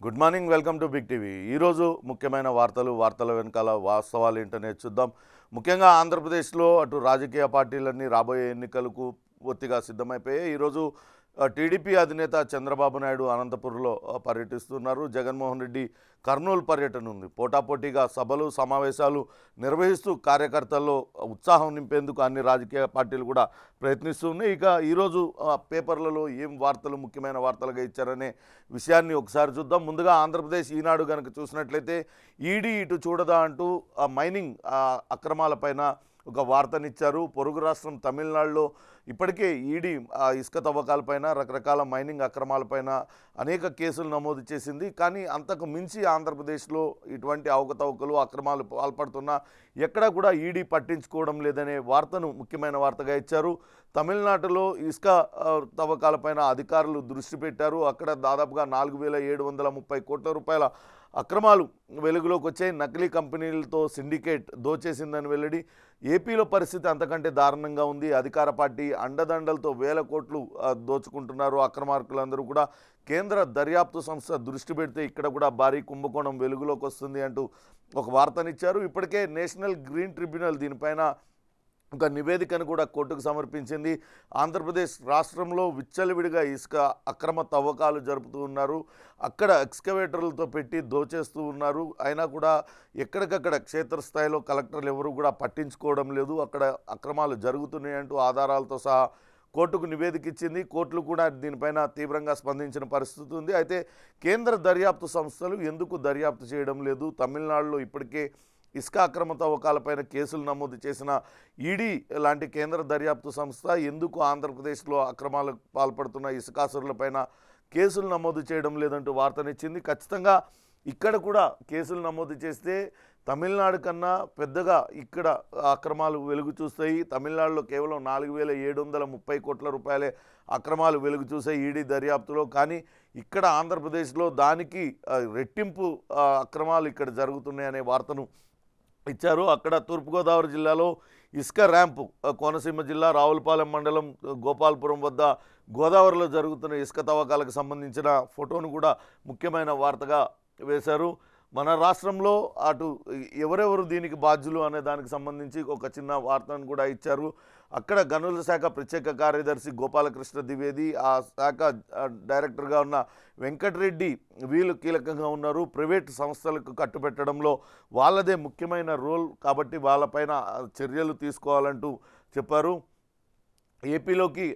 Good morning, welcome to big TV. ఈరోజు ముఖ్యమైన వార్తల వెనకాల వాస్తవాలు ఏంటనే చూద్దాం. ముఖ్యంగా ఆంధ్రప్రదేశ్లో అటు రాజకీయ పార్టీలన్నీ రాబోయే ఎన్నికలకు పూర్తిగా సిద్ధమైపోయాయి. ఈరోజు టీడీపీ అధినేత చంద్రబాబు నాయుడు అనంతపురంలో పర్యటిస్తున్నారు. జగన్మోహన్ రెడ్డి కర్నూలు పర్యటన ఉంది. పోటాపోటీగా సభలు సమావేశాలు నిర్వహిస్తూ కార్యకర్తల్లో ఉత్సాహం నింపేందుకు అన్ని రాజకీయ పార్టీలు కూడా ప్రయత్నిస్తున్నాయి. ఇక ఈరోజు పేపర్లలో ఏం వార్తలు ముఖ్యమైన వార్తలుగా ఇచ్చారనే విషయాన్ని ఒకసారి చూద్దాం. ముందుగా ఆంధ్రప్రదేశ్ ఈనాడు కనుక చూసినట్లయితే ఈడీ ఇటు చూడదా అంటూ మైనింగ్ అక్రమాలపైన ఒక వార్తనిచ్చారు. పొరుగు రాష్ట్రం తమిళనాడులో ఇప్పటికే ఈడీ ఇసుక తవ్వకాలపైన రకరకాల మైనింగ్ అక్రమాలపైన అనేక కేసులు నమోదు చేసింది. కానీ అంతకు మించి ఆంధ్రప్రదేశ్లో ఇటువంటి అవకతవకలు అక్రమాలు పాల్పడుతున్నా ఎక్కడా కూడా ఈడీ పట్టించుకోవడం లేదనే వార్తను ముఖ్యమైన వార్తగా ఇచ్చారు. తమిళనాడులో ఇసుక తవ్వకాలపైన అధికారులు దృష్టి పెట్టారు. అక్కడ దాదాపుగా 4,730 కోట్ల రూపాయల అక్రమాలు వెలుగులోకి వచ్చాయి. నకిలీ కంపెనీలతో సిండికేట్ దోచేసిందని వెల్లడి. ఏపీలో పరిస్థితి అంతకంటే దారుణంగా ఉంది. అధికార పార్టీ అండదండలతో వేల కోట్లు దోచుకుంటున్నారు అక్రమార్కులందరూ కూడా. కేంద్ర దర్యాప్తు సంస్థ దృష్టి పెడితే ఇక్కడ కూడా భారీ కుంభకోణం వెలుగులోకి వస్తుంది అంటూ ఒక వార్తనిచ్చారు. ఇప్పటికే నేషనల్ గ్రీన్ ట్రిబ్యునల్ దీనిపైన ఒక నివేదికను కూడా కోర్టుకు సమర్పించింది. ఆంధ్రప్రదేశ్ రాష్ట్రంలో విచ్చలవిడిగా ఇసుక అక్రమ తవ్వకాలు జరుపుతూ ఉన్నారు. అక్కడ ఎక్స్కవేటర్లతో పెట్టి దోచేస్తూ ఉన్నారు. అయినా కూడా ఎక్కడికక్కడ క్షేత్రస్థాయిలో కలెక్టర్లు ఎవరు కూడా పట్టించుకోవడం లేదు. అక్కడ అక్రమాలు జరుగుతున్నాయంటూ ఆధారాలతో సహా కోర్టుకు నివేదిక ఇచ్చింది. కోర్టులు కూడా దీనిపైన తీవ్రంగా స్పందించిన పరిస్థితి ఉంది. అయితే కేంద్ర దర్యాప్తు సంస్థలు ఎందుకు దర్యాప్తు చేయడం లేదు? తమిళనాడులో ఇప్పటికే ఇసుక అక్రమ తవ్వకాలపైన కేసులు నమోదు చేసిన ఈడీ లాంటి కేంద్ర దర్యాప్తు సంస్థ ఎందుకు ఆంధ్రప్రదేశ్లో అక్రమాలకు పాల్పడుతున్న ఇసుకాసురులపైన కేసులు నమోదు చేయడం లేదంటూ వార్తనిచ్చింది. ఖచ్చితంగా ఇక్కడ కూడా కేసులు నమోదు చేస్తే తమిళనాడు కన్నా పెద్దగా ఇక్కడ అక్రమాలు వెలుగు చూస్తాయి. తమిళనాడులో కేవలం 4,730 కోట్ల రూపాయలే అక్రమాలు వెలుగు చూసాయి ఈడీ దర్యాప్తులో. కానీ ఇక్కడ ఆంధ్రప్రదేశ్లో దానికి రెట్టింపు అక్రమాలు ఇక్కడ జరుగుతున్నాయనే వార్తను ఇచ్చారు. అక్కడ తూర్పుగోదావరి జిల్లాలో ఇసుక ర్యాంపు కోనసీమ జిల్లా రావులపాలెం మండలం గోపాలపురం వద్ద గోదావరిలో జరుగుతున్న ఇసుక తవ్వకాలకు సంబంధించిన ఫోటోను కూడా ముఖ్యమైన వార్తగా వేశారు. మన రాష్ట్రంలో అటు ఎవరెవరు దీనికి బాధ్యులు అనే దానికి సంబంధించి ఒక చిన్న వార్తను కూడా ఇచ్చారు. అక్కడ గనుల శాఖ ప్రత్యేక కార్యదర్శి గోపాలకృష్ణ ద్వివేది, ఆ శాఖ డైరెక్టర్గా ఉన్న వెంకటరెడ్డి వీళ్ళు కీలకంగా ఉన్నారు. ప్రైవేట్ సంస్థలకు కట్టుబెట్టడంలో వాళ్ళదే ముఖ్యమైన రోల్ కాబట్టి వాళ్ళపైన చర్యలు తీసుకోవాలంటూ చెప్పారు. ఏపీలోకి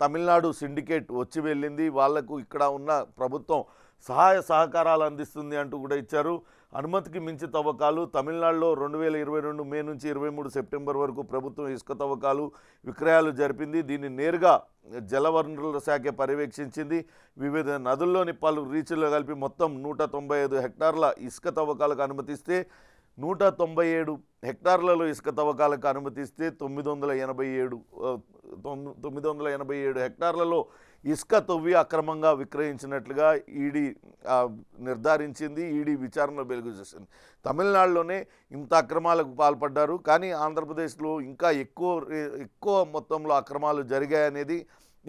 తమిళనాడు సిండికేట్ వచ్చి వెళ్ళింది. వాళ్లకు ఇక్కడ ఉన్న ప్రభుత్వం సహాయ సహకారాలు అందిస్తుంది అంటూ కూడా ఇచ్చారు. అనుమతికి మించి తవ్వకాలు తమిళనాడులో 2022 మే నుంచి 23 సెప్టెంబర్ వరకు ప్రభుత్వం ఇసుక తవ్వకాలు విక్రయాలు జరిపింది. దీన్ని నేరుగా జలవనరుల శాఖ పర్యవేక్షించింది. వివిధ నదుల్లోని పలు రీచ్ల్లో కలిపి మొత్తం 195 హెక్టార్ల ఇసుక తవ్వకాలకు అనుమతిస్తే 197 హెక్టార్లలో ఇసుక తవ్వకాలకు అనుమతిస్తే 987 హెక్టార్లలో ఇసుక తవ్వి అక్రమంగా విక్రయించినట్లుగా ఈడీ నిర్ధారించింది. ఈడీ విచారణ వెలుగు చూసింది. తమిళనాడులోనే ఇంత అక్రమాలకు పాల్పడ్డారు. కానీ ఆంధ్రప్రదేశ్లో ఇంకా ఎక్కువ మొత్తంలో అక్రమాలు జరిగాయనేది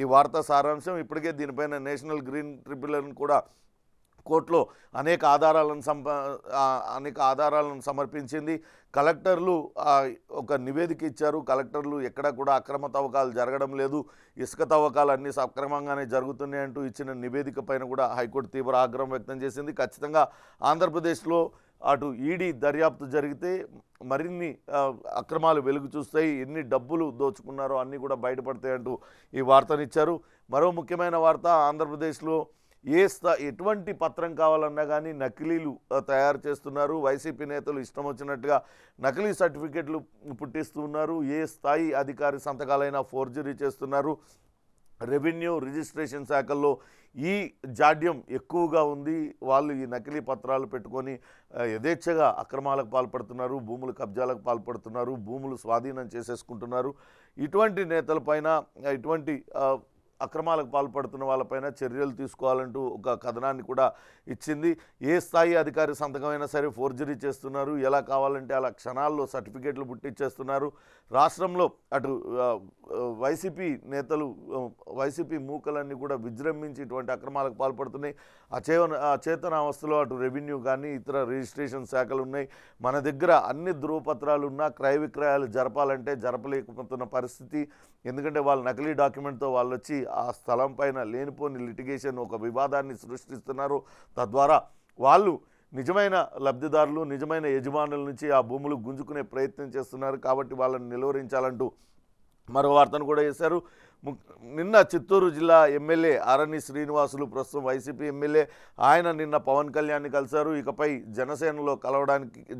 ఈ వార్తా సారాంశం. ఇప్పటికే దీనిపైన నేషనల్ గ్రీన్ ట్రిబ్యునల్ కూడా కోర్టులో అనేక ఆధారాలను సమర్పించింది. కలెక్టర్లు ఒక నివేదిక ఇచ్చారు. కలెక్టర్లు ఎక్కడ కూడా అక్రమ తవ్వకాలు జరగడం లేదు, ఇసుక తవ్వకాలు అన్నీ సక్రమంగానే జరుగుతున్నాయంటూ ఇచ్చిన నివేదిక పైన కూడా హైకోర్టు తీవ్ర ఆగ్రహం వ్యక్తం చేసింది. ఖచ్చితంగా ఆంధ్రప్రదేశ్లో అటు ఈడీ దర్యాప్తు జరిగితే మరిన్ని అక్రమాలు వెలుగు చూస్తాయి. ఎన్ని డబ్బులు దోచుకున్నారో అన్నీ కూడా బయటపడతాయంటూ ఈ వార్తనిచ్చారు. మరో ముఖ్యమైన వార్త, ఆంధ్రప్రదేశ్లో ఎటువంటి పత్రం కావాలన్నా కానీ నకిలీలు తయారు చేస్తున్నారు. వైసీపీ నేతలు ఇష్టం వచ్చినట్టుగా నకిలీ సర్టిఫికెట్లు పుట్టిస్తూ ఉన్నారు. ఏ స్థాయి అధికారి సంతకాలైనా ఫోర్జరీ చేస్తున్నారు. రెవెన్యూ రిజిస్ట్రేషన్ శాఖల్లో ఈ జాడ్యం ఎక్కువగా ఉంది. వాళ్ళు ఈ నకిలీ పత్రాలు పెట్టుకొని యథేచ్ఛగా అక్రమాలకు పాల్పడుతున్నారు, భూములు కబ్జాలకు పాల్పడుతున్నారు, భూములు స్వాధీనం చేసేసుకుంటున్నారు. ఇటువంటి నేతలపైన ఇటువంటి అక్రమాలకు పాల్పడుతున్న వాళ్ళపైన చర్యలు తీసుకోవాలంటూ ఒక కథనాన్ని కూడా ఇచ్చింది. ఏ స్థాయి అధికారి సంతకమైనా సరే ఫోర్జరీ చేస్తున్నారు, ఎలా కావాలంటే అలా క్షణాల్లో సర్టిఫికేట్లు పుట్టించేస్తున్నారు. రాష్ట్రంలో అటు వైసీపీ నేతలు వైసీపీ మూకలన్నీ కూడా విజృంభించి ఇటువంటి అక్రమాలకు పాల్పడుతున్నాయి. అచేతనావస్థలో అటు రెవెన్యూ కానీ ఇతర రిజిస్ట్రేషన్ శాఖలు ఉన్నాయి. మన దగ్గర అన్ని ధృవపత్రాలు ఉన్నా క్రయ విక్రయాలు జరపాలంటే జరపలేకపోతున్న పరిస్థితి. ఎందుకంటే వాళ్ళు నకిలీ డాక్యుమెంట్తో వాళ్ళు వచ్చి ఆ స్థలం పైన లేనిపోని లిటిగేషన్ ఒక వివాదాన్ని సృష్టిస్తున్నారు. తద్వారా వాళ్ళు నిజమైన లబ్ధిదారులు నిజమైన యజమానుల నుంచి ఆ భూములు గుంజుకునే ప్రయత్నం చేస్తున్నారు. కాబట్టి వాళ్ళని నిలువరించాలంటూ మరో వార్తను కూడా చేశారు. నిన్న చిత్తూరు జిల్లా ఎమ్మెల్యే ఆరణి శ్రీనివాసులు ప్రస్తుతం వైసీపీ ఎమ్మెల్యే ఆయన నిన్న పవన్ కళ్యాణ్ని కలిశారు. ఇకపై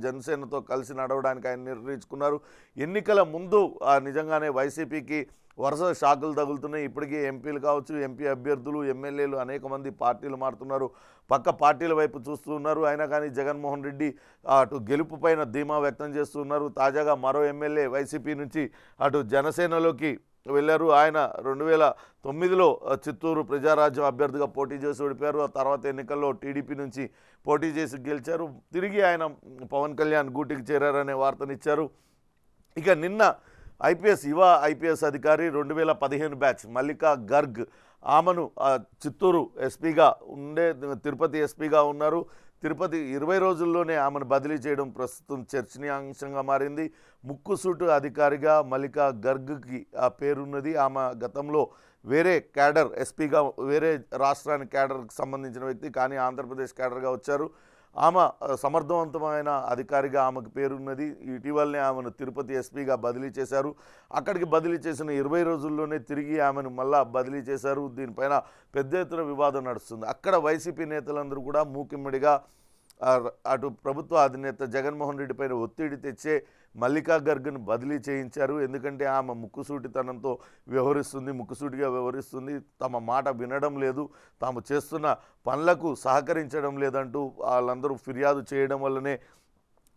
జనసేనతో కలిసి నడవడానికి ఆయన నిర్ణయించుకున్నారు. ఎన్నికల ముందు నిజంగానే వైసీపీకి వరుస షాకులు తగులుతున్నాయి. ఇప్పటికీ ఎంపీలు కావచ్చు, ఎంపీ అభ్యర్థులు, ఎమ్మెల్యేలు అనేక మంది పార్టీలు మారుతున్నారు, పక్క పార్టీల వైపు చూస్తున్నారు. అయినా కానీ జగన్మోహన్ రెడ్డి అటు గెలుపు పైన ధీమా వ్యక్తం చేస్తున్నారు. తాజాగా మరో ఎమ్మెల్యే వైసీపీ నుంచి అటు జనసేనలోకి వెళ్ళారు. ఆయన 2009లో చిత్తూరు ప్రజారాజ్యం అభ్యర్థిగా పోటీ చేసి ఓడిపారు. ఆ తర్వాత ఎన్నికల్లో టీడీపీ నుంచి పోటీ చేసి గెలిచారు. తిరిగి ఆయన పవన్ కళ్యాణ్ గూటికి చేరారనే వార్తనిచ్చారు. ఇక నిన్న యువ ఐపీఎస్ అధికారి 2015 బ్యాచ్ మల్లికా గర్గ్ ఆమెను చిత్తూరు ఎస్పీగా తిరుపతి ఎస్పీగా ఉన్నారు. తిరుపతి 20 రోజుల్లోనే ఆమెను బదిలీ చేయడం ప్రస్తుతం చర్చనీయాంశంగా మారింది. ముక్కుసూటు అధికారిగా మల్లికా గర్గ్కి ఆ పేరున్నది. ఆమె గతంలో వేరే క్యాడర్ ఎస్పీగా వేరే రాష్ట్రానికి క్యాడర్కి సంబంధించిన వ్యక్తి, కానీ ఆంధ్రప్రదేశ్ క్యాడర్గా వచ్చారు. ఆమె సమర్థవంతమైన అధికారిగా ఆమెకు పేరున్నది. ఇటీవలనే ఆమెను తిరుపతి ఎస్పీగా బదిలీ చేశారు. అక్కడికి బదిలీ చేసిన 20 రోజుల్లోనే తిరిగి ఆమెను మళ్ళా బదిలీ చేశారు. దీనిపైన పెద్ద ఎత్తున వివాదం నడుస్తుంది. అక్కడ వైసీపీ నేతలందరూ కూడా మూకిమ్మడిగా అటు ప్రభుత్వ అధినేత జగన్మోహన్ రెడ్డి పైన ఒత్తిడి తెచ్చే మల్లికా గర్గ్ను బదిలీ చేయించారు. ఎందుకంటే ఆమె ముక్కుసూటితనంతో ముక్కుసూటిగా వ్యవహరిస్తుంది, తమ మాట వినడం లేదు, తాము చేస్తున్న పనులకు సహకరించడం లేదంటూ వాళ్ళందరూ ఫిర్యాదు చేయడం వల్లనే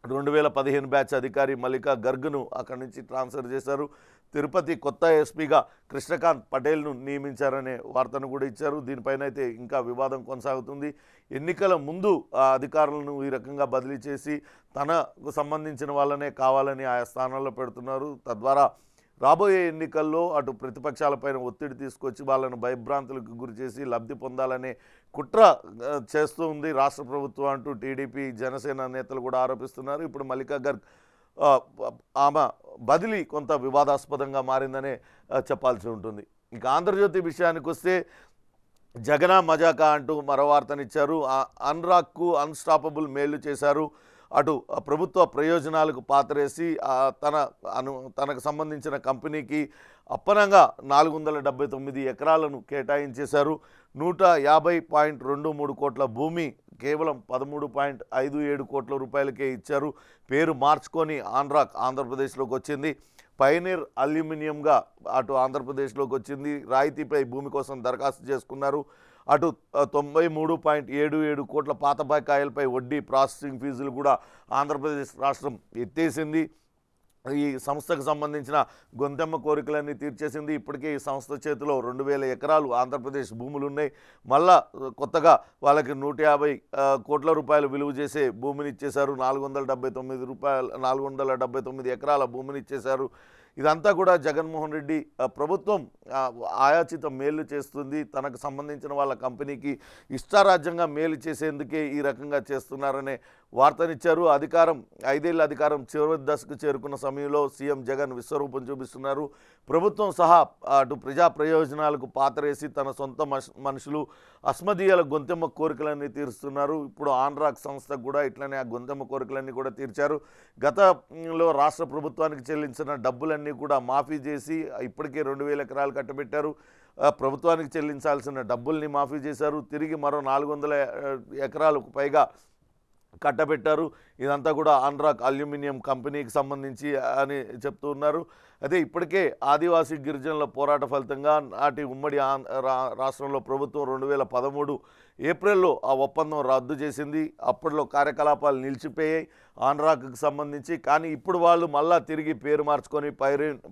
2015 బ్యాచ్ అధికారి మల్లికా గర్గ్ను అక్కడి నుంచి ట్రాన్స్ఫర్ చేశారు. తిరుపతి కొత్త ఎస్పీగా కృష్ణకాంత్ పటేల్ను నియమించారనే వార్తను కూడా ఇచ్చారు. దీనిపైన అయితే ఇంకా వివాదం కొనసాగుతుంది. ఎన్నికల ముందు ఆ అధికారులను ఈ రకంగా బదిలీ చేసి తనకు సంబంధించిన వాళ్ళనే కావాలని ఆయా స్థానాల్లో పెడుతున్నారు. తద్వారా రాబోయే ఎన్నికల్లో అటు ప్రతిపక్షాలపైన ఒత్తిడి తీసుకొచ్చి వాళ్ళను భయభ్రాంతులకు గురి చేసి లబ్ధి పొందాలనే కుట్ర చేస్తూ ఉంది రాష్ట్ర ప్రభుత్వం అంటూ టీడీపీ జనసేన నేతలు కూడా ఆరోపిస్తున్నారు. ఇప్పుడు మల్లికా గర్గ్ ఆమె బదిలీ కొంత వివాదాస్పదంగా మారిందనే చెప్పాల్సి ఉంటుంది. ఇక ఆంధ్రజ్యోతి విషయానికి వస్తే జగనా మజాకా అంటూ మరో వార్తనిచ్చారు. అన్రాక్కు అన్స్టాపబుల్ మేలు చేశారు. అటు ప్రభుత్వ ప్రయోజనాలకు పాతరేసి తనకు సంబంధించిన కంపెనీకి అప్పనంగా 479 ఎకరాలను కేటాయించేశారు. 150.23 కోట్ల భూమి కేవలం 13.57 కోట్ల రూపాయలకే ఇచ్చారు. పేరు మార్చుకొని ఆంధ్రప్రదేశ్లోకి వచ్చింది. పైనీర్ అల్యూమినియంగా అటు ఆంధ్రప్రదేశ్లోకి వచ్చింది. రాయితీపై భూమి కోసం దరఖాస్తు చేసుకున్నారు. అటు 93.77 కోట్ల పాత బకాయిలపై వడ్డీ ప్రాసెసింగ్ ఫీజులు కూడా ఆంధ్రప్రదేశ్ రాష్ట్రం ఎత్తేసింది. ఈ సంస్థకు సంబంధించిన గొంతెమ్మ కోరికలన్నీ తీర్చేసింది. ఇప్పటికే ఈ సంస్థ చేతిలో 2000 ఎకరాలు ఆంధ్రప్రదేశ్ భూములు ఉన్నాయి. మళ్ళా కొత్తగా వాళ్ళకి 150 కోట్ల రూపాయలు విలువ చేసే భూమిని ఇచ్చేశారు. 479 ఎకరాల భూమిని ఇచ్చేశారు. ఇదంతా కూడా జగన్మోహన్ రెడ్డి ప్రభుత్వం ఆయాచిత మేలు చేస్తుంది, తనకు సంబంధించిన వాళ్ళ కంపెనీకి ఇష్టారాజ్యంగా మేలు చేసేందుకే ఈ రకంగా చేస్తున్నారనే వార్తనిచ్చారు. 5 ఏళ్ల అధికారం చివరి దశకు చేరుకున్న సమయంలో సీఎం జగన్ విశ్వరూపం చూపిస్తున్నారు. ప్రభుత్వం సహా అటు ప్రజా ప్రయోజనాలకు పాతరేసి తన సొంత మనుషులు అస్మదీయుల గొంతెమ్మ కోరికలన్నీ తీరుస్తున్నారు. ఇప్పుడు ఆన్రాక్ సంస్థకు కూడా ఇట్లనే ఆ గొంతెమ్మ కోరికలన్నీ కూడా తీర్చారు. గతంలో రాష్ట్ర ప్రభుత్వానికి చెల్లించిన డబ్బులన్నీ కూడా మాఫీ చేసి ఇప్పటికే 2000 ఎకరాలు కట్టబెట్టారు. ప్రభుత్వానికి చెల్లించాల్సిన డబ్బుల్ని మాఫీ చేశారు. తిరిగి మరో 400 ఎకరాలకు పైగా కట్టబెట్టారు. ఇదంతా కూడా ఆన్రాక్ అల్యూమినియం కంపెనీకి సంబంధించి అని చెప్తూ ఉన్నారు. అయితే ఇప్పటికే ఆదివాసీ గిరిజనుల పోరాట ఫలితంగా నాటి ఉమ్మడి రాష్ట్రంలో ప్రభుత్వం 2013 ఏప్రిల్లో ఆ ఒప్పందం రద్దు చేసింది. అప్పట్లో కార్యకలాపాలు నిలిచిపోయాయి ఆన్రాక్కి సంబంధించి. కానీ ఇప్పుడు వాళ్ళు మళ్ళా తిరిగి పేరు మార్చుకొని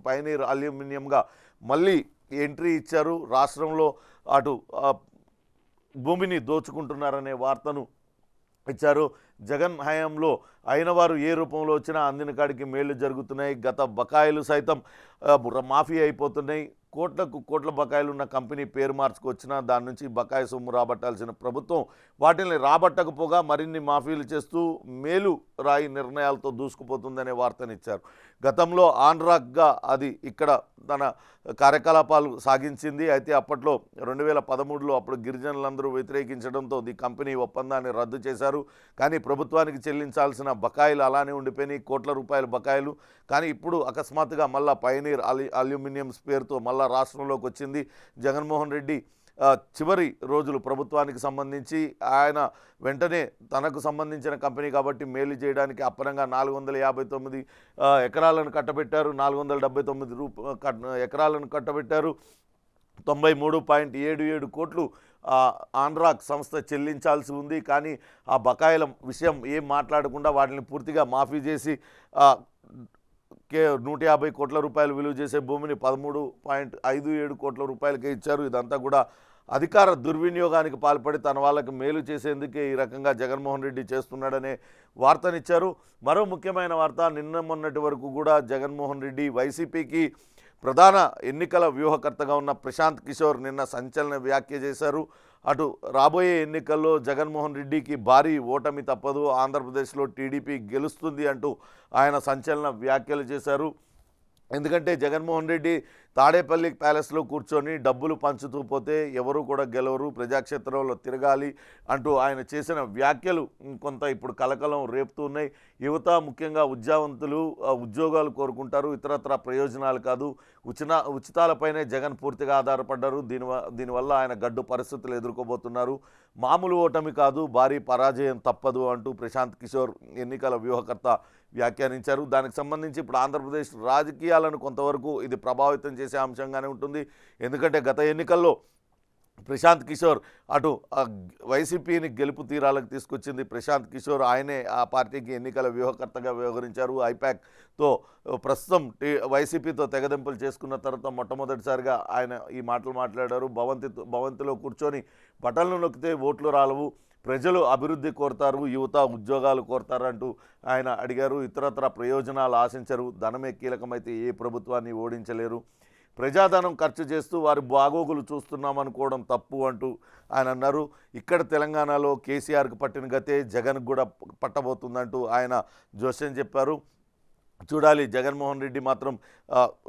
పైనీర్ అల్యూమినియంగా మళ్ళీ ఎంట్రీ ఇచ్చారు. రాష్ట్రంలో అటు భూమిని దోచుకుంటున్నారనే వార్తను ఇచ్చారు. జగన్ హయాంలో అయిన వారు ఏ రూపంలో వచ్చినా అందిన కాడికి మేళ్లు జరుగుతున్నాయి. గత బకాయిలు సైతం మాఫీ అయిపోతున్నాయి. కోట్ల బకాయిలు ఉన్న కంపెనీ పేరు మార్చుకొచ్చినా దాని నుంచి బకాయి సొమ్ము రాబట్టాల్సిన ప్రభుత్వం వాటిని రాబట్టకపోగా మరిన్ని మాఫీలు చేస్తూ మేలు రాయి నిర్ణయాలతో దూసుకుపోతుందనే వార్తనిచ్చారు. గతంలో ఆంధ్రాగా అది ఇక్కడ తన కార్యకలాపాలు సాగించింది. అయితే అప్పట్లో 2013లో అప్పుడు గిరిజనులందరూ వ్యతిరేకించడంతో ఈ కంపెనీ ఒప్పందాన్ని రద్దు చేశారు. కానీ ప్రభుత్వానికి చెల్లించాల్సిన బకాయిలు అలానే ఉండిపోయినాయి, కోట్ల రూపాయల బకాయిలు. కానీ ఇప్పుడు అకస్మాత్తుగా మళ్ళా పయనీర్ అల్యూమినియంస్ పేరుతో మళ్ళా రాష్ట్రంలోకి వచ్చింది. జగన్మోహన్ రెడ్డి చివరి రోజులు ప్రభుత్వానికి సంబంధించి ఆయన వెంటనే తనకు సంబంధించిన కంపెనీ కాబట్టి మేలు చేయడానికి అప్పనంగా 459 ఎకరాలను కట్టబెట్టారు. 479 ఎకరాలను కట్టబెట్టారు. 93.77 కోట్లు ఆంధ్రాక్ సంస్థ చెల్లించాల్సి ఉంది. కానీ ఆ బకాయిల విషయం ఏం మాట్లాడకుండా వాటిని పూర్తిగా మాఫీ చేసి 150 కోట్ల రూపాయలు విలువ చేసే భూమిని 13.57 కోట్ల రూపాయలకే ఇచ్చారు. ఇదంతా కూడా అధికార దుర్వినియోగానికి పాల్పడి తన వాళ్ళకి మేలు చేసేందుకే ఈ రకంగా జగన్మోహన్ రెడ్డి చేస్తున్నాడనే వార్తనిచ్చారు. మరో ముఖ్యమైన వార్త, నిన్న మొన్నటి వరకు కూడా జగన్మోహన్ రెడ్డి వైసీపీకి ప్రధాన ఎన్నికల వ్యూహకర్తగా ఉన్న ప్రశాంత్ కిషోర్ నిన్న సంచలన వ్యాఖ్య చేశారు. అటు రాబోయే ఎన్నికల్లో జగన్మోహన్ రెడ్డికి భారీ ఓటమి తప్పదు, ఆంధ్రప్రదేశ్లో టీడీపీ గెలుస్తుంది అంటూ ఆయన సంచలన వ్యాఖ్యలు చేశారు. ఎందుకంటే జగన్మోహన్ రెడ్డి తాడేపల్లి ప్యాలెస్లో కూర్చొని డబ్బులు పంచుతూ పోతే ఎవరు కూడా గెలవరు, ప్రజాక్షేత్రంలో తిరగాలి అంటూ ఆయన చేసిన వ్యాఖ్యలు కొంత ఇప్పుడు కలకలం రేపుతున్నాయి. యువత ముఖ్యంగా ఉద్యోగవంతులు ఉద్యోగాలు కోరుకుంటారు, ఇతరత్ర ప్రయోజనాలు కాదు. ఉచితాలపైనే జగన్ పూర్తిగా ఆధారపడ్డారు. దీనివల్ల ఆయన గడ్డు పరిస్థితులు ఎదుర్కోబోతున్నారు. మామూలు ఓటమి కాదు, భారీ పరాజయం తప్పదు అంటూ ప్రశాంత్ కిషోర్ ఎన్నికల వ్యూహకర్త వ్యాఖ్యానించారు. దానికి సంబంధించి ఇప్పుడు ఆంధ్రప్రదేశ్ రాజకీయాలను కొంతవరకు ఇది ప్రభావితం చేసే అంశంగానే ఉంటుంది. ఎందుకంటే గత ఎన్నికల్లో ప్రశాంత్ కిషోర్ అటు వైసీపీని గెలుపు తీరాలకు తీసుకొచ్చింది ప్రశాంత్ కిషోర్. ఆయనే ఆ పార్టీకి ఎన్నికల వ్యూహకర్తగా వ్యవహరించారు. ఐపాక్తో ప్రస్తుతం వైసీపీతో తెగదెంపులు చేసుకున్న తర్వాత మొట్టమొదటిసారిగా ఆయన ఈ మాటలు మాట్లాడారు. భవంతిలో కూర్చొని బటన్లు నొక్కితే ఓట్లు రాలవు, ప్రజలు అభివృద్ధి కోరుతారు, యువత ఉద్యోగాలు కోరుతారు అంటూ ఆయన అడిగారు. ఇతరత్ర ప్రయోజనాలు ఆశించరు, ధనమే కీలకమైతే ఏ ప్రభుత్వాన్ని ఓడించలేరు, ప్రజాధనం ఖర్చు చేస్తూ వారి బాగోగులు చూస్తున్నామనుకోవడం తప్పు అంటూ ఆయన అన్నారు. ఇక్కడ తెలంగాణలో కేసీఆర్కి పట్టిన గతే జగన్కు కూడా పట్టబోతుందంటూ ఆయన జోస్యం చెప్పారు. చూడాలి, జగన్మోహన్ రెడ్డి మాత్రం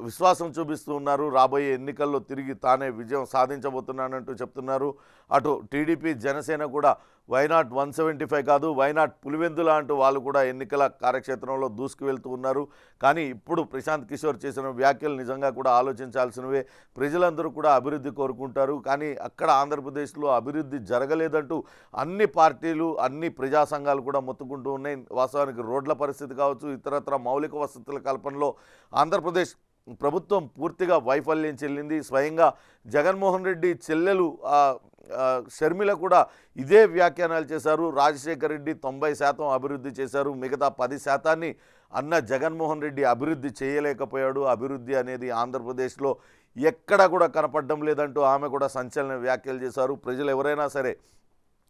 విశ్వాసం చూపిస్తూ ఉన్నారు. రాబోయే ఎన్నికల్లో తిరిగి తానే విజయం సాధించబోతున్నానంటూ చెప్తున్నారు. అటు టీడీపీ జనసేన కూడా వైనాట్ 175 కాదు, వైనాట్ పులివెందుల అంటూ వాళ్ళు కూడా ఎన్నికల కార్యక్షేత్రంలో దూసుకు వెళ్తూ ఉన్నారు. కానీ ఇప్పుడు ప్రశాంత్ కిషోర్ చేసిన వ్యాఖ్యలు నిజంగా కూడా ఆలోచించాల్సినవే. ప్రజలందరూ కూడా అభివృద్ధి కోరుకుంటారు, కానీ అక్కడ ఆంధ్రప్రదేశ్లో అభివృద్ధి జరగలేదంటూ అన్ని పార్టీలు అన్ని ప్రజా సంఘాలు కూడా మొత్తుకుంటూ ఉన్నాయి. వాస్తవానికి రోడ్ల పరిస్థితి కావచ్చు, ఇతరత్ర మౌలిక వసతుల కల్పనలో ఆంధ్రప్రదేశ్ ప్రభుత్వం పూర్తిగా వైఫల్యం చెల్లింది. స్వయంగా జగన్మోహన్ రెడ్డి చెల్లెలు షర్మిల కూడా ఇదే వ్యాఖ్యానాలు చేశారు. రాజశేఖర్ రెడ్డి 90% అభివృద్ధి చేశారు, మిగతా 10% అన్న జగన్మోహన్ రెడ్డి అభివృద్ధి చేయలేకపోయాడు. అభివృద్ధి అనేది ఆంధ్రప్రదేశ్లో ఎక్కడా కూడా కనపడడం లేదంటూ ఆమె కూడా సంచలన వ్యాఖ్యలు చేశారు. ప్రజలు ఎవరైనా సరే,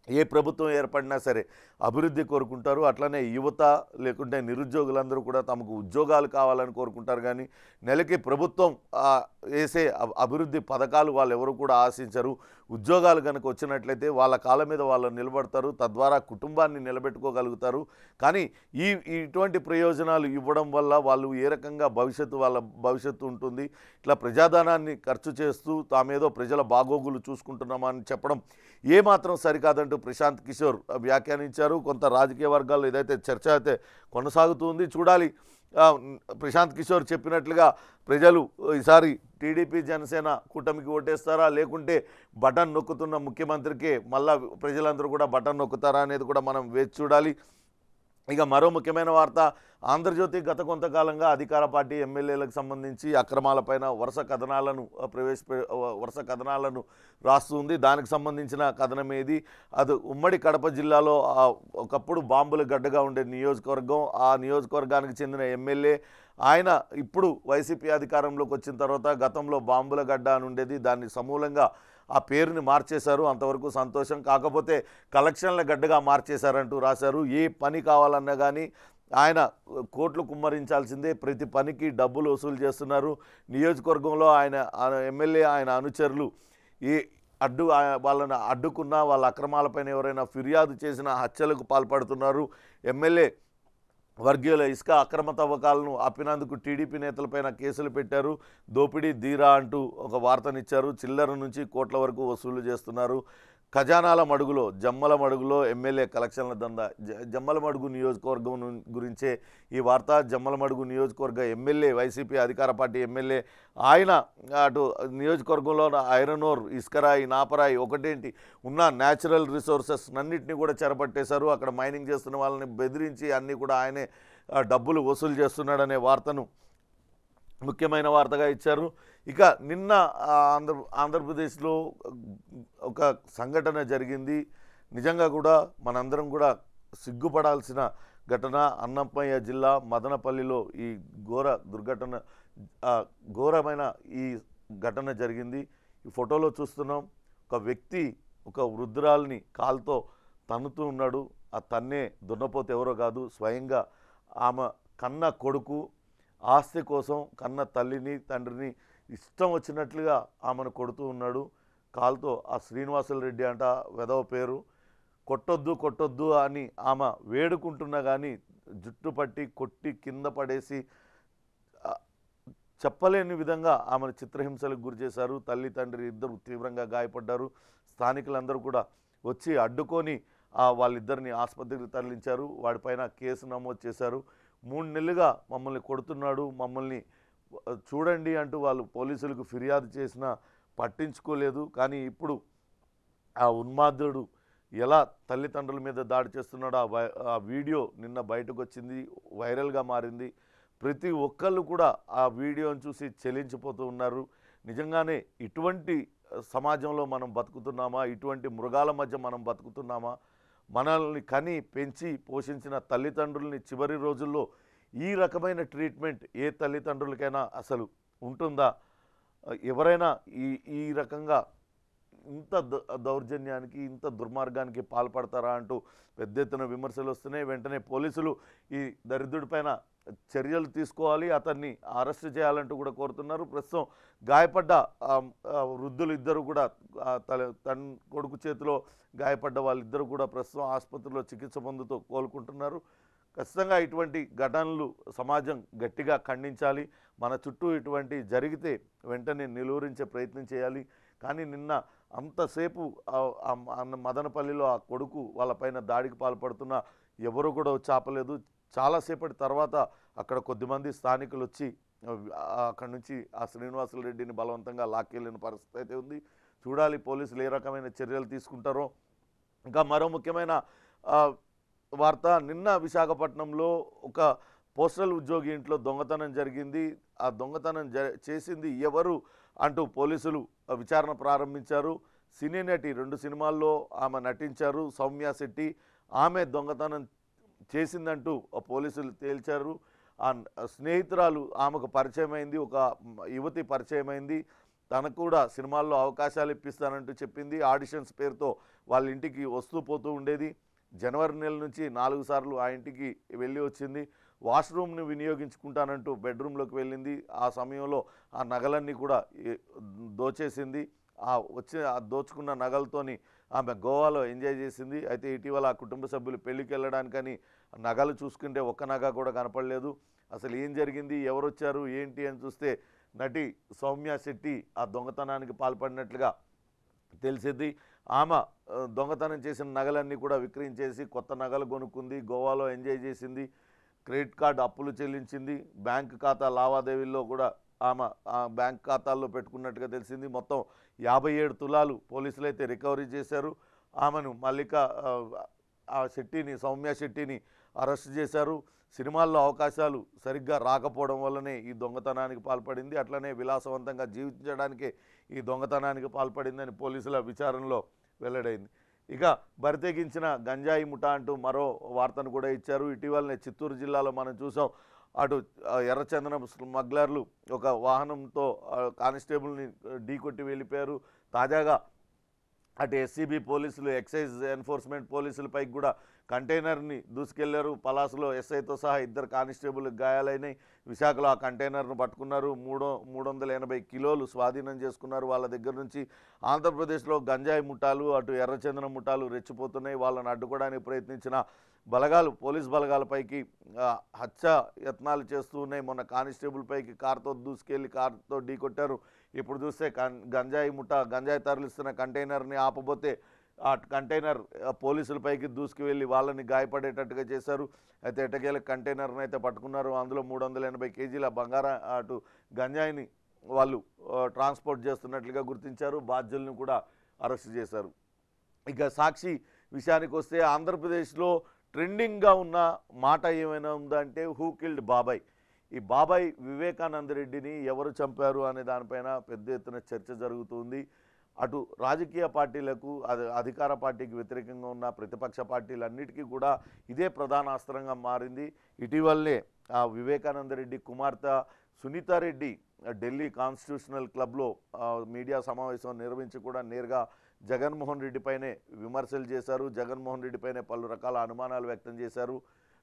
ఏ ప్రభుత్వం ఏర్పడినా సరే అభివృద్ధి కోరుకుంటారు. అట్లనే యువత లేకుంటే నిరుద్యోగులందరూ కూడా తమకు ఉద్యోగాలు కావాలని కోరుకుంటారు. కానీ నెలకి ప్రభుత్వం వేసే అభివృద్ధి పథకాలు వాళ్ళు ఎవరు కూడా ఆశించరు. ఉద్యోగాలు కనుక వచ్చినట్లయితే వాళ్ళ కాళ్ళ మీద వాళ్ళు నిలబడతారు, తద్వారా కుటుంబాన్ని నిలబెట్టుకోగలుగుతారు. కానీ ఇటువంటి ప్రయోజనాలు ఇవ్వడం వల్ల వాళ్ళు ఏ రకంగా వాళ్ళ భవిష్యత్తు ఉంటుంది. ఇట్లా ప్రజాధనాన్ని ఖర్చు చేస్తూ తామేదో ప్రజల బాగోగులు చూసుకుంటున్నామని చెప్పడం ఏమాత్రం సరికాదంటూ ప్రశాంత్ కిషోర్ వ్యాఖ్యానించారు. కొంత రాజకీయ వర్గాల్లో ఏదైతే చర్చ అయితే కొనసాగుతుంది. చూడాలి, ప్రశాంత్ కిషోర్ చెప్పినట్లుగా ప్రజలు ఈసారి టీడీపీ జనసేన కూటమికి ఓటేస్తారా, లేకుంటే బటన్ నొక్కుతున్న ముఖ్యమంత్రికే మళ్ళా ప్రజలందరూ కూడా బటన్ నొక్కుతారా అనేది కూడా మనం వేచి చూడాలి. ఇక మరో ముఖ్యమైన వార్త, ఆంధ్రజ్యోతి గత కొంతకాలంగా అధికార పార్టీ ఎమ్మెల్యేలకు సంబంధించి అక్రమాలపైన వరుస కథనాలను రాస్తుంది. దానికి సంబంధించిన కథనం ఏది, అది ఉమ్మడి కడప జిల్లాలో ఒకప్పుడు బాంబుల గడ్డగా ఉండే నియోజకవర్గం, ఆ నియోజకవర్గానికి చెందిన ఎమ్మెల్యే ఆయన ఇప్పుడు వైసీపీ అధికారంలోకి వచ్చిన తర్వాత గతంలో బాంబుల గడ్డ అని ఉండేది, దాన్ని సమూలంగా ఆ పేరుని మార్చేశారు. అంతవరకు సంతోషం. కాకపోతే కలెక్షన్ల గడ్డగా మార్చేశారంటూ రాశారు. ఏ పని కావాలన్నా కానీ ఆయన కోట్లు కుమ్మరించాల్సిందే, ప్రతి పనికి డబ్బులు వసూలు చేస్తున్నారు. నియోజకవర్గంలో ఆయన ఎమ్మెల్యే ఆయన అనుచరులు ఏ వాళ్ళని అడ్డుకున్నా, వాళ్ళ అక్రమాలపైన ఎవరైనా ఫిర్యాదు చేసిన హత్యలకు పాల్పడుతున్నారు. ఎమ్మెల్యే వర్గీయుల ఇసుక అక్రమ తవ్వకాలను ఆపినందుకు టీడీపీ నేతలపైన కేసులు పెట్టారు. దోపిడీ ధీరా అంటూ ఒక వార్తనిచ్చారు. చిల్లర నుంచి కోట్ల వరకు వసూలు చేస్తున్నారు. ఖజానాల మడుగులో జమ్మలమడుగులో ఎమ్మెల్యే కలెక్షన్ల దందా. జమ్మలమడుగు నియోజకవర్గం గురించే ఈ వార్త. జమ్మలమడుగు నియోజకవర్గ ఎమ్మెల్యే, వైసీపీ అధికార పార్టీ ఎమ్మెల్యే, ఆయన అటు నియోజకవర్గంలో ఐరన్ ఓర్, ఇసుకరాయి, నాపరాయి ఒకటేంటి ఉన్న న్యాచురల్ రిసోర్సెస్ అన్నింటినీ కూడా చెరపట్టేశారు. అక్కడ మైనింగ్ చేస్తున్న వాళ్ళని బెదిరించి అన్నీ కూడా ఆయనే డబ్బులు వసూలు చేస్తున్నాడనే వార్తను ముఖ్యమైన వార్తగా ఇచ్చారు. ఇక నిన్న ఆంధ్రప్రదేశ్లో ఒక సంఘటన జరిగింది. నిజంగా కూడా మనందరం కూడా సిగ్గుపడాల్సిన ఘటన. అన్నమయ్య జిల్లా మదనపల్లిలో ఈ ఘోరమైన ఈ ఘటన జరిగింది. ఈ ఫోటోలో చూస్తున్నాం, ఒక వ్యక్తి ఒక వృద్ధురాల్ని కాలుతో తన్నుతూ ఉన్నాడు. ఆ తన్నే దున్నపోతే ఎవరో కాదు, స్వయంగా ఆమె కన్న కొడుకు. ఆస్తి కోసం కన్న తల్లిని తండ్రిని ఇష్టం వచ్చినట్లుగా ఆమెను కొడుతూ ఉన్నాడు కాలుతో. ఆ శ్రీనివాసులు రెడ్డి అంట వెధవ పేరు. కొట్టొద్దు అని ఆమె వేడుకుంటున్నా కానీ జుట్టు పట్టి కొట్టి కింద పడేసి చెప్పలేని విధంగా ఆమెను చిత్రహింసలకు గురి చేశారు. తల్లి తండ్రి ఇద్దరు తీవ్రంగా గాయపడ్డారు. స్థానికులందరూ కూడా వచ్చి అడ్డుకొని వాళ్ళిద్దరిని ఆసుపత్రికి తరలించారు. వాడిపైన కేసు నమోదు చేశారు. 3 నెలలుగా మమ్మల్ని కొడుతున్నాడు, మమ్మల్ని చూడండి అంటూ వాళ్ళు పోలీసులకు ఫిర్యాదు చేసినా పట్టించుకోలేదు. కానీ ఇప్పుడు ఆ ఉన్మాదుడు ఎలా తల్లిదండ్రుల మీద దాడి చేస్తున్నాడో ఆ వీడియో నిన్న బయటకు వచ్చింది, వైరల్గా మారింది. ప్రతి ఒక్కళ్ళు కూడా ఆ వీడియోని చూసి చెలించిపోతూ ఉన్నారు. నిజంగానే ఇటువంటి సమాజంలో మనం బతుకుతున్నామా? ఇటువంటి మృగాల మధ్య మనం బతుకుతున్నామా? మనల్ని కని పెంచి పోషించిన తల్లిదండ్రుల్ని చివరి రోజుల్లో ఈ రకమైన ట్రీట్మెంట్ ఏ తల్లిదండ్రులకైనా అసలు ఉంటుందా? ఎవరైనా ఈ రకంగా ఇంత దౌర్జన్యానికి, ఇంత దుర్మార్గానికి పాల్పడతారా అంటూ పెద్ద ఎత్తున విమర్శలు వస్తున్నాయి. వెంటనే పోలీసులు ఈ దరిద్రుడిపైన చర్యలు తీసుకోవాలి, అతన్ని అరెస్ట్ చేయాలంటూ కూడా కోరుతున్నారు. ప్రస్తుతం గాయపడ్డ వృద్ధులు ఇద్దరు కూడా కొడుకు చేతిలో గాయపడ్డ వాళ్ళిద్దరూ కూడా ప్రస్తుతం ఆసుపత్రిలో చికిత్స పొందుతూ కోలుకుంటున్నారు. ఖచ్చితంగా ఇటువంటి ఘటనలు సమాజం గట్టిగా ఖండించాలి. మన చుట్టూ ఇటువంటి జరిగితే వెంటనే నిలువరించే ప్రయత్నం చేయాలి. కానీ నిన్న అంతసేపు మదనపల్లిలో ఆ కొడుకు వాళ్ళపైన దాడికి పాల్పడుతున్న ఎవరు కూడా చాపలేదు. చాలాసేపటి తర్వాత అక్కడ కొద్దిమంది స్థానికులు వచ్చి అక్కడి నుంచి ఆ శ్రీనివాసులు రెడ్డిని బలవంతంగా లాక్కెళ్ళిన పరిస్థితి అయితే ఉంది. చూడాలి పోలీసులు ఏ రకమైన చర్యలు తీసుకుంటారో. ఇంకా మరో ముఖ్యమైన వార్త, నిన్న విశాఖపట్నంలో ఒక పోస్టల్ ఉద్యోగి ఇంట్లో దొంగతనం జరిగింది. ఆ దొంగతనం చేసింది ఎవరు అంటూ పోలీసులు విచారణ ప్రారంభించారు. సినీ నటి 2 సినిమాల్లో ఆమె నటించారు, సౌమ్య శెట్టి. ఆమె దొంగతనం చేసిందంటూ పోలీసులు తేల్చారు. ఆ స్నేహితురాలు ఆమెకు పరిచయమైంది, ఒక యువతి పరిచయమైంది. తనకు కూడా సినిమాల్లో అవకాశాలు ఇప్పిస్తానంటూ చెప్పింది. ఆడిషన్స్ పేరుతో వాళ్ళ ఇంటికి వస్తూ పోతూ ఉండేది. జనవరి నెల నుంచి 4 సార్లు ఆ ఇంటికి వెళ్ళి వచ్చింది. వాష్రూమ్ని వినియోగించుకుంటానంటూ బెడ్రూమ్లోకి వెళ్ళింది. ఆ సమయంలో ఆ నగలన్నీ కూడా దోచేసింది. ఆ దోచుకున్న నగలతోని ఆమె గోవాలో ఎంజాయ్ చేసింది. అయితే ఇటీవల ఆ కుటుంబ సభ్యులు పెళ్ళికి వెళ్ళడానికని నగలు చూసుకుంటే ఒక్క నగ కూడా కనపడలేదు. అసలు ఏం జరిగింది, ఎవరు వచ్చారు, ఏంటి అని చూస్తే నటి సౌమ్య శెట్టి ఆ దొంగతనానికి పాల్పడినట్లుగా తెలిసింది. ఆమె దొంగతనం చేసిన నగలన్నీ కూడా విక్రయించేసి కొత్త నగలు కొనుక్కుంది, గోవాలో ఎంజాయ్ చేసింది, క్రెడిట్ కార్డు అప్పులు చెల్లించింది, బ్యాంక్ ఖాతా లావాదేవీల్లో కూడా ఆమె బ్యాంక్ ఖాతాల్లో పెట్టుకున్నట్టుగా తెలిసింది. మొత్తం 57 తులాలు పోలీసులు అయితే రికవరీ చేశారు. ఆమెను ఆ శెట్టిని, సౌమ్య శెట్టిని అరెస్ట్ చేశారు. సినిమాల్లో అవకాశాలు సరిగ్గా రాకపోవడం వల్లనే ఈ దొంగతనానికి పాల్పడింది, అట్లనే విలాసవంతంగా జీవించడానికే ఈ దొంగతనానికి పాల్పడిందని పోలీసుల విచారణలో వెల్లడైంది. ఇక బరితెగించిన గంజాయి ముఠా అంటూ మరో వార్తను కూడా ఇచ్చారు. ఇటీవలనే చిత్తూరు జిల్లాలో మనం చూసాం. అటు ఎర్రచందనం స్మగ్లర్లు ఒక వాహనంతో కానిస్టేబుల్ని ఢీకొట్టి వెళ్ళిపోయారు. తాజాగా అటు ఎస్సీబీ పోలీసులు, ఎక్సైజ్ ఎన్ఫోర్స్మెంట్ పోలీసులపైకి కూడా కంటైనర్ని దూసుకెళ్లారు. పలాసులో ఎస్ఐతో సహా 2 కానిస్టేబుల్కి గాయాలైనాయి. విశాఖలో ఆ కంటైనర్ను పట్టుకున్నారు. 380 కిలోలు స్వాధీనం చేసుకున్నారు. వాళ్ళ దగ్గర నుంచి ఆంధ్రప్రదేశ్లో గంజాయి ముఠాలు, అటు ఎర్రచందనం ముఠాలు రెచ్చిపోతున్నాయి. వాళ్ళని అడ్డుకోవడానికి ప్రయత్నించిన బలగాలు, పోలీస్ బలగాలపైకి హత్య యత్నాలు చేస్తూ ఉన్నాయి. మొన్న కానిస్టేబుల్ పైకి కారుతో దూసుకెళ్ళి కారుతో ఢీకొట్టారు. ఇప్పుడు చూస్తే గంజాయి ముఠా గంజాయి తరలిస్తున్న కంటైనర్ని ఆపబోతే ఆ కంటైనర్ పోలీసులపైకి దూసుకువెళ్ళి వాళ్ళని గాయపడేటట్టుగా చేశారు. అయితే ఎటకేల కంటైనర్ని అయితే పట్టుకున్నారు. అందులో 380 కేజీల అటు గంజాయిని వాళ్ళు ట్రాన్స్పోర్ట్ చేస్తున్నట్లుగా గుర్తించారు. బాధ్యులను కూడా అరెస్ట్ చేశారు. ఇక సాక్షి విషయానికి వస్తే ఆంధ్రప్రదేశ్లో ట్రెండింగ్గా ఉన్న మాట ఏమైనా ఉందంటే హూ కిల్డ్ బాబాయ్. ఈ బాబాయ్ వివేకానంద రెడ్డిని ఎవరు చంపారు అనే దానిపైన పెద్ద ఎత్తున చర్చ జరుగుతుంది. అటు రాజకీయ పార్టీలకు, అధికార పార్టీకి వ్యతిరేకంగా ఉన్న ప్రతిపక్ష పార్టీలన్నిటికీ కూడా ఇదే ప్రధాన అస్త్రంగా మారింది. ఇటీవలనే ఆ వివేకానంద రెడ్డి కుమార్తె సునీతారెడ్డి ఢిల్లీ కాన్స్టిట్యూషనల్ క్లబ్లో మీడియా సమావేశం నిర్వహించి కూడా నేరుగా జగన్మోహన్ రెడ్డిపైనే విమర్శలు చేశారు. జగన్మోహన్ రెడ్డిపైనే పలు రకాల అనుమానాలు వ్యక్తం చేశారు.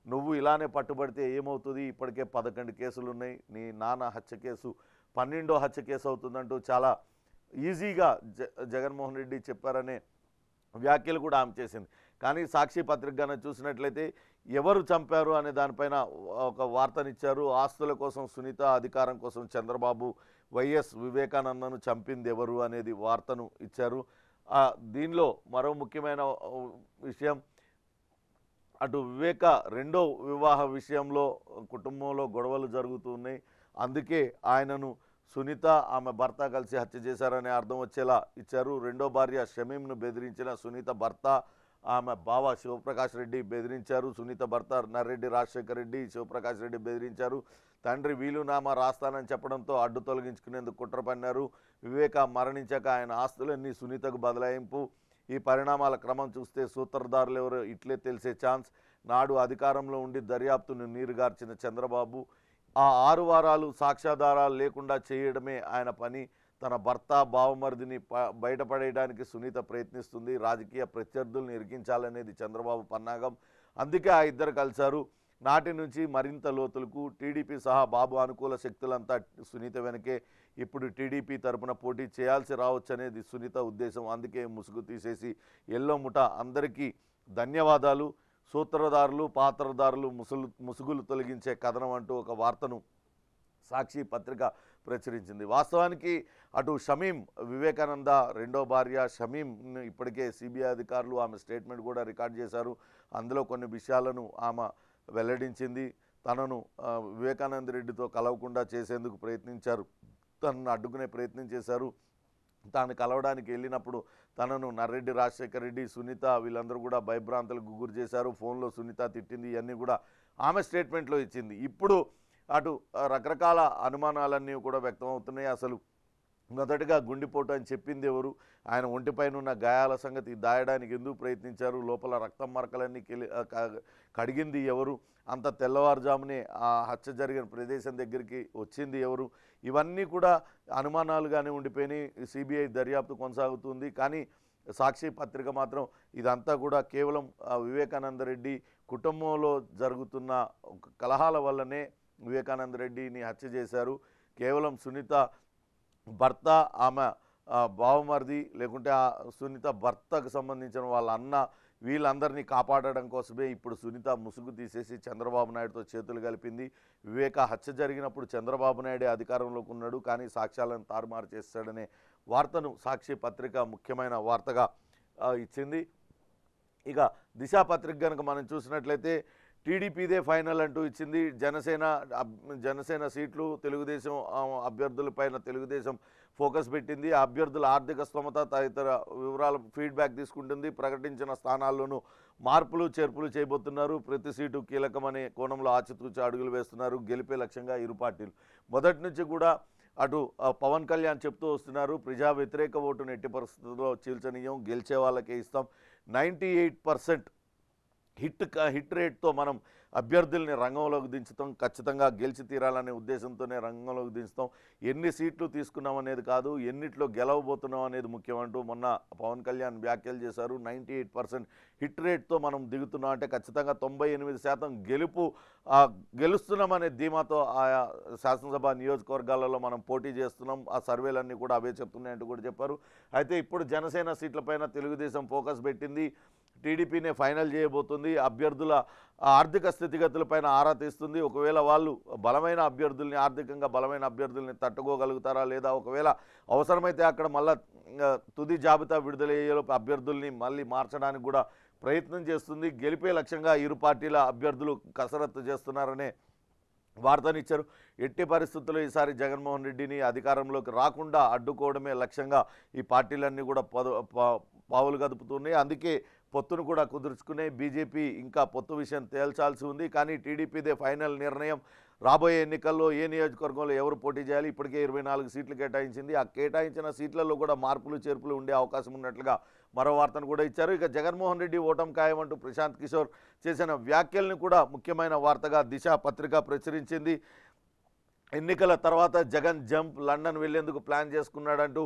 నువ్వు ఇలానే పట్టుబడితే ఏమవుతుంది, ఇప్పటికే 11 కేసులు ఉన్నాయి, నీ నాన్న హత్య కేసు 12వ హత్య కేసు అవుతుందంటూ చాలా ఈజీగా జగన్మోహన్ రెడ్డి చెప్పారనే వ్యాఖ్యలు కూడా ఆమె చేసింది. కానీ సాక్షి పత్రికగా చూసినట్లయితే ఎవరు చంపారు అనే దానిపైన ఒక వార్తనిచ్చారు. ఆస్తుల కోసం సునీత, అధికారం కోసం చంద్రబాబు, వైఎస్ వివేకానందను చంపింది ఎవరు అనేది వార్తను ఇచ్చారు. దీనిలో మరో ముఖ్యమైన విషయం, అటు వివేక రెండో వివాహ విషయంలో కుటుంబంలో గొడవలు జరుగుతున్నాయి. అందుకే ఆయనను సునీత, ఆమె భర్త కలిసి హత్య చేశారనే అర్థం వచ్చేలా ఇచ్చారు. రెండో భార్య షమీంను బెదిరించిన సునీత భర్త, ఆమె బావ శివప్రకాష్ రెడ్డి బెదిరించారు. సునీత భర్త నర్రెడ్డి రాజశేఖర్ రెడ్డి, శివప్రకాష్ రెడ్డి బెదిరించారు. తండ్రి వీలునామా రాస్తానని చెప్పడంతో అడ్డు తొలగించుకునేందుకు కుట్ర పన్నారు. వివేక మరణించాక ఆయన ఆస్తులన్నీ సునీతకు బదలాయింపు. ఈ పరిణామాల క్రమం చూస్తే సూత్రధారులు ఎవరో ఇట్లే తెలిసే ఛాన్స్. నాడు అధికారంలో ఉండి దర్యాప్తును నీరుగార్చిన చంద్రబాబు ఆ 6 వారాలు సాక్ష్యాధారాలు లేకుండా చేయడమే ఆయన పని. తన భర్త, బావమరిదిని బయటపడేయడానికి సునీత ప్రయత్నిస్తుంది. రాజకీయ ప్రత్యర్థులను ఇరికించాలనేది చంద్రబాబు పన్నాగం. అందుకే ఆ ఇద్దరు కలిశారు. నాటి నుంచి మరింత లోతులకు టీడీపీ సహా బాబు అనుకూల శక్తులంతా సునీత వెనకే. ఇప్పుడు టీడీపీ తరపున పోటీ చేయాల్సి రావచ్చనేది సునీత ఉద్దేశం. అందుకే ముసుగు తీసేసి ఎల్లో ముఠా అందరికీ ధన్యవాదాలు, సూత్రధారులు, పాత్రధారులు ముసుగులు తొలగించే కథనం అంటూ ఒక వార్తను సాక్షి పత్రిక ప్రచురించింది. వాస్తవానికి అటు షమీం, వివేకానంద రెండో భార్య షమీం ఇప్పటికే సిబిఐ అధికారులు ఆమె స్టేట్మెంట్ కూడా రికార్డ్ చేశారు. అందులో కొన్ని విషయాలను ఆమె వెల్లడించింది. తనను వివేకానంద రెడ్డితో కలవకుండా చేసేందుకు ప్రయత్నించారు, తనను అడ్డుకునే ప్రయత్నం చేశారు. తాను కలవడానికి వెళ్ళినప్పుడు తనను నర్రెడ్డి రాజశేఖర్ రెడ్డి, సునీత వీళ్ళందరూ కూడా భయభ్రాంతులకు గురి చేశారు. ఫోన్లో సునీత తిట్టింది, ఇవన్నీ కూడా ఆమె స్టేట్మెంట్లో ఇచ్చింది. ఇప్పుడు అటు రకరకాల అనుమానాలన్నీ కూడా వ్యక్తమవుతున్నాయి. అసలు మొదటగా గుండెపోటు అని చెప్పింది ఎవరు, ఆయన ఒంటిపైన ఉన్న గాయాల సంగతి దాయడానికి ఎందుకు ప్రయత్నించారు, లోపల రక్తం మరకలన్నీ కడిగింది ఎవరు, అంత తెల్లవారుజామునే ఆ హత్య జరిగిన ప్రదేశం దగ్గరికి వచ్చింది ఎవరు, ఇవన్నీ కూడా అనుమానాలుగానే ఉండిపోయినాయి. సిబిఐ దర్యాప్తు కొనసాగుతుంది. కానీ సాక్షి పత్రిక మాత్రం ఇదంతా కూడా కేవలం వివేకానంద రెడ్డి కుటుంబంలో జరుగుతున్న కలహాల వల్లనే వివేకానంద రెడ్డిని హత్య చేశారు. కేవలం సునీత భర్త, ఆమె బావమరిది, లేకుంటే ఆ సునీత భర్తకు సంబంధించిన వాళ్ళ అన్న, వీళ్ళందరినీ కాపాడడం కోసమే ఇప్పుడు సునీత ముసుగు తీసేసి చంద్రబాబు నాయుడుతో చేతులు కలిపింది. వివేక హత్య జరిగినప్పుడు చంద్రబాబు నాయుడే అధికారంలోకి ఉన్నాడు, కానీ సాక్ష్యాలను తారుమారు చేస్తాడనే వార్తను సాక్షి పత్రిక ముఖ్యమైన వార్తగా ఇచ్చింది. ఇక దిశ పత్రిక కనుక మనం చూసినట్లయితే టీడీపీదే ఫైనల్ అంటూ ఇచ్చింది. జనసేన సీట్లు తెలుగుదేశం అభ్యర్థులపైన తెలుగుదేశం ఫోకస్ పెట్టింది. ఆ అభ్యర్థుల ఆర్థిక స్తోమత తదితర వివరాల ఫీడ్బ్యాక్ తీసుకుంటుంది. ప్రకటించిన స్థానాల్లోనూ మార్పులు చేర్పులు చేయబోతున్నారు. ప్రతి సీటు కీలకమనే కోణంలో ఆచితూచి అడుగులు వేస్తున్నారు. గెలిపే లక్ష్యంగా ఇరు పార్టీలు మొదటి నుంచి కూడా అటు పవన్ కళ్యాణ్ చెప్తూ వస్తున్నారు, ప్రజా వ్యతిరేక ఓటును ఎట్టి పరిస్థితుల్లో చీల్చనీయం, గెలిచే వాళ్ళకే ఇస్తాం. 98% హిట్ రేట్తో మనం అభ్యర్థుల్ని రంగంలోకి దించుతాం, ఖచ్చితంగా గెలిచి తీరాలనే ఉద్దేశంతోనే రంగంలోకి దించుతాం. ఎన్ని సీట్లు తీసుకున్నాం అనేది కాదు, ఎన్నిట్లో గెలవబోతున్నాం అనేది ముఖ్యమంటూ మొన్న పవన్ కళ్యాణ్ వ్యాఖ్యలు చేశారు. 98% హిట్ రేట్తో మనం దిగుతున్నాం అంటే ఖచ్చితంగా 98% గెలుస్తున్నామనే ధీమాతో ఆయా శాసనసభ నియోజకవర్గాలలో మనం పోటీ చేస్తున్నాం. ఆ సర్వేలన్నీ కూడా అవే చెప్తున్నాయంటూ కూడా చెప్పారు. అయితే ఇప్పుడు జనసేన సీట్లపైన తెలుగుదేశం ఫోకస్ పెట్టింది. టీడీపీనే ఫైనల్ చేయబోతుంది. అభ్యర్థుల ఆర్థిక స్థితిగతులపైన ఆరా తీస్తుంది. ఒకవేళ వాళ్ళు ఆర్థికంగా బలమైన అభ్యర్థుల్ని తట్టుకోగలుగుతారా, లేదా ఒకవేళ అవసరమైతే అక్కడ మళ్ళా తుది జాబితా విడుదలయ్యేలోపు అభ్యర్థుల్ని మళ్ళీ మార్చడానికి కూడా ప్రయత్నం చేస్తుంది. గెలిపే లక్ష్యంగా ఇరు పార్టీల అభ్యర్థులు కసరత్తు చేస్తున్నారనే వార్తనిచ్చారు. ఎట్టి పరిస్థితుల్లో ఈసారి జగన్మోహన్ రెడ్డిని అధికారంలోకి రాకుండా అడ్డుకోవడమే లక్ష్యంగా ఈ పార్టీలన్నీ కూడా పావులు కదుపుతున్నాయి. అందుకే పొత్తును కూడా కుదుర్చుకునే బీజేపీ ఇంకా పొత్తు విషయం తేల్చాల్సి ఉంది. కానీ టీడీపీదే ఫైనల్ నిర్ణయం. రాబోయే ఎన్నికల్లో ఏ నియోజకవర్గంలో ఎవరు పోటీ చేయాలి, ఇప్పటికే 24 సీట్లు కేటాయించింది. ఆ కేటాయించిన సీట్లలో కూడా మార్పులు చేర్పులు ఉండే అవకాశం ఉన్నట్లుగా మరో వార్తను కూడా ఇచ్చారు. ఇక జగన్మోహన్ రెడ్డి ఓటమి ఖాయమంటూ ప్రశాంత్ కిషోర్ చేసిన వ్యాఖ్యల్ని కూడా ముఖ్యమైన వార్తగా దిశ పత్రిక ప్రచురించింది. ఎన్నికల తర్వాత జగన్ జంప్ లండన్ వెళ్లేందుకు ప్లాన్ చేసుకున్నాడంటూ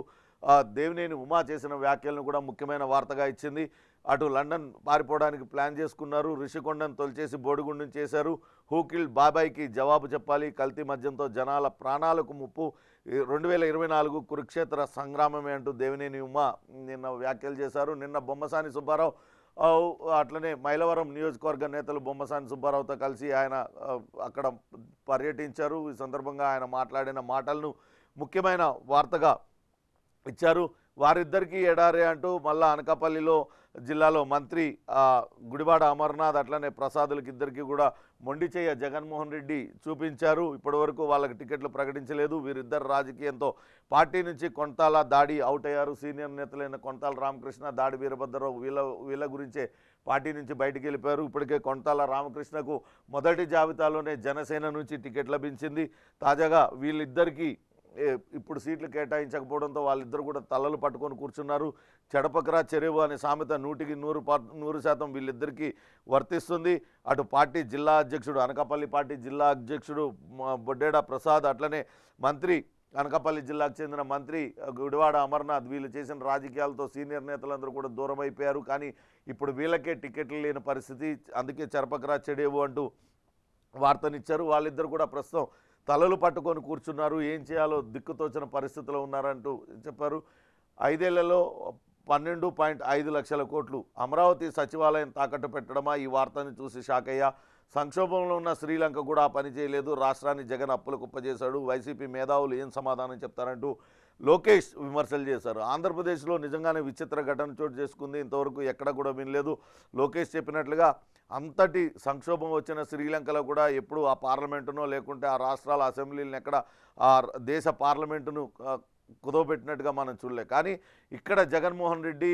దేవినేని ఉమా చేసిన వ్యాఖ్యలను కూడా ముఖ్యమైన వార్తగా ఇచ్చింది. అటు లండన్ పారిపోవడానికి ప్లాన్ చేసుకున్నారు. రిషికొండను తొలిచేసి బోడిగుండం చేశారు. హూకిల్ బాబాయ్కి జవాబు చెప్పాలి. కల్తీ మద్యంతో జనాల ప్రాణాలకు ముప్పు. 2024 కురుక్షేత్ర సంగ్రామమే అంటూ దేవినేని ఉమా నిన్న వ్యాఖ్యలు చేశారు. నిన్న బొమ్మసాని సుబ్బారావు అట్లనే మైలవరం నియోజకవర్గ నేతలు బొమ్మసాని సుబ్బారావుతో కలిసి ఆయన అక్కడ పర్యటించారు. ఈ సందర్భంగా ఆయన మాట్లాడిన మాటలను ముఖ్యమైన వార్తగా ఇచ్చారు. వారిద్దరికీ ఎడారే అంటూ మళ్ళా అనకాపల్లిలో జిల్లాలో మంత్రి గుడివాడ అమర్నాథ్ అట్లనే ప్రసాదులకి ఇద్దరికి కూడా మొండి చేయ జగన్మోహన్ రెడ్డి చూపించారు. ఇప్పటివరకు వాళ్ళకి టికెట్లు ప్రకటించలేదు. వీరిద్దరు రాజకీయంతో పార్టీ నుంచి కొంతాల దాడి అవుట్ అయ్యారు. సీనియర్ నేతలైన కొంతాల రామకృష్ణ, దాడి వీరభద్రరావు వీళ్ళ గురించే పార్టీ నుంచి బయటికి వెళ్ళిపోయారు. ఇప్పటికే కొంతాల రామకృష్ణకు మొదటి జాబితాలోనే జనసేన నుంచి టికెట్ లభించింది. తాజాగా వీళ్ళిద్దరికీ ఇప్పుడు సీట్లు కేటాయించకపోవడంతో వాళ్ళిద్దరు కూడా తలలు పట్టుకొని కూర్చున్నారు. చెడపకరా చెరువు అనే సామెత 100% వీళ్ళిద్దరికీ వర్తిస్తుంది. అటు పార్టీ జిల్లా అధ్యక్షుడు, అనకాపల్లి పార్టీ జిల్లా అధ్యక్షుడు బొడ్డేడ ప్రసాద్, అట్లనే మంత్రి, అనకాపల్లి జిల్లాకు చెందిన మంత్రి గుడివాడ అమర్నాథ్ వీళ్ళు చేసిన రాజకీయాలతో సీనియర్ నేతలందరూ కూడా దూరం అయిపోయారు. కానీ ఇప్పుడు వీళ్ళకే టికెట్లు లేని పరిస్థితి. అందుకే చెరపకరా చెడేవు అంటూ వార్తనిచ్చారు. వాళ్ళిద్దరు కూడా ప్రస్తుతం తలలు పట్టుకొని కూర్చున్నారు. ఏం చేయాలో దిక్కుతోచిన పరిస్థితిలో ఉన్నారంటూ చెప్పారు. 5 ఏళ్లలో 12.5 లక్షల కోట్లు అమరావతి సచివాలయం తాకట్టు పెట్టడమా? ఈ వార్తని చూసి షాక్ అయ్యా. సంక్షోభంలో ఉన్న శ్రీలంక కూడా పని చేయలేదు. రాష్ట్రాన్ని జగన్ అప్పులు కుప్పజేశాడు. వైసీపీ మేధావులు ఏం సమాధానం చెప్తారంటూ లోకేష్ విమర్శలు చేశారు. ఆంధ్రప్రదేశ్లో నిజంగానే విచిత్ర ఘటన చోటు చేసుకుంది. ఇంతవరకు ఎక్కడ కూడా వినలేదు. లోకేష్ చెప్పినట్లుగా అంతటి సంక్షోభం వచ్చిన శ్రీలంకలో కూడా ఎప్పుడు ఆ పార్లమెంటునో లేకుంటే ఆ రాష్ట్రాల అసెంబ్లీలను ఎక్కడ ఆ దేశ పార్లమెంటును కుదవబెట్టినట్టుగా మనం చూడలే. కానీ ఇక్కడ జగన్మోహన్ రెడ్డి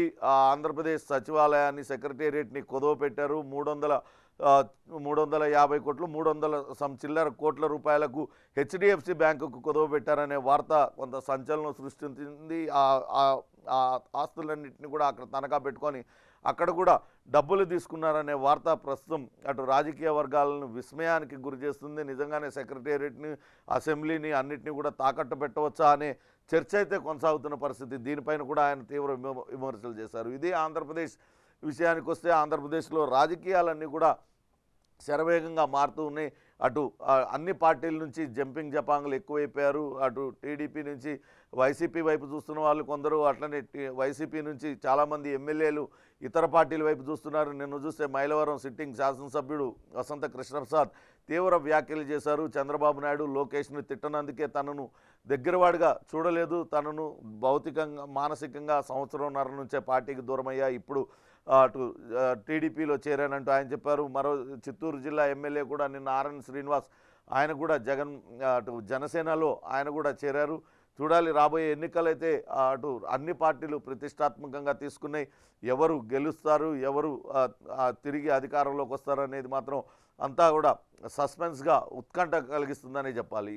ఆంధ్రప్రదేశ్ సచివాలయాన్ని, సెక్రటేరియట్ని కుదవపెట్టారు. 350 కోట్లు, 300 చిల్లర కోట్ల రూపాయలకు హెచ్డిఎఫ్సి బ్యాంకుకు కుదవబెట్టారనే వార్త కొంత సంచలనం సృష్టించింది. ఆస్తులన్నింటినీ కూడా అక్కడ తనఖా పెట్టుకొని అక్కడ కూడా డబ్బులు తీసుకున్నారనే వార్త ప్రస్తుతం అటు రాజకీయ వర్గాలను విస్మయానికి గురి చేస్తుంది. నిజంగానే సెక్రటేరియట్ని, అసెంబ్లీని అన్నింటినీ కూడా తాకట్టు పెట్టవచ్చా అనే చర్చ అయితే కొనసాగుతున్న పరిస్థితి. దీనిపైన కూడా ఆయన తీవ్ర విమర్శలు చేశారు. ఇదే ఆంధ్రప్రదేశ్ విషయానికి వస్తే ఆంధ్రప్రదేశ్లో రాజకీయాలన్నీ కూడా శరవేగంగా మారుతూ ఉన్నాయి. అటు అన్ని పార్టీల నుంచి జంపింగ్ జపాంగులు ఎక్కువైపోయారు. అటు టీడీపీ నుంచి వైసీపీ వైపు చూస్తున్న వాళ్ళు కొందరు, అట్లనే వైసీపీ నుంచి చాలామంది ఎమ్మెల్యేలు ఇతర పార్టీల వైపు చూస్తున్నారు. నిన్ను చూస్తే మైలవరం సిట్టింగ్ శాసనసభ్యుడు వసంత కృష్ణప్రసాద్ తీవ్ర వ్యాఖ్యలు చేశారు. చంద్రబాబు నాయుడు లోకేష్ను తిట్టనందుకే తనను దగ్గరవాడిగా చూడలేదు, తనను భౌతికంగా మానసికంగా 1.5 సంవత్సరం నుంచే పార్టీకి దూరమయ్యా, ఇప్పుడు అటు టీడీపీలో చేరానంటూ ఆయన చెప్పారు. మరో చిత్తూరు జిల్లా ఎమ్మెల్యే కూడా నిన్న ఆర్ఎన్ శ్రీనివాస్ ఆయన కూడా అటు జనసేనలో ఆయన కూడా చేరారు. చూడాలి రాబోయే ఎన్నికలైతే అటు అన్ని పార్టీలు ప్రతిష్టాత్మకంగా తీసుకున్నాయి. ఎవరు గెలుస్తారు, ఎవరు తిరిగి అధికారంలోకి వస్తారు అనేది మాత్రం అంతా కూడా సస్పెన్స్గా ఉత్కంఠ కలిగిస్తుందనే చెప్పాలి.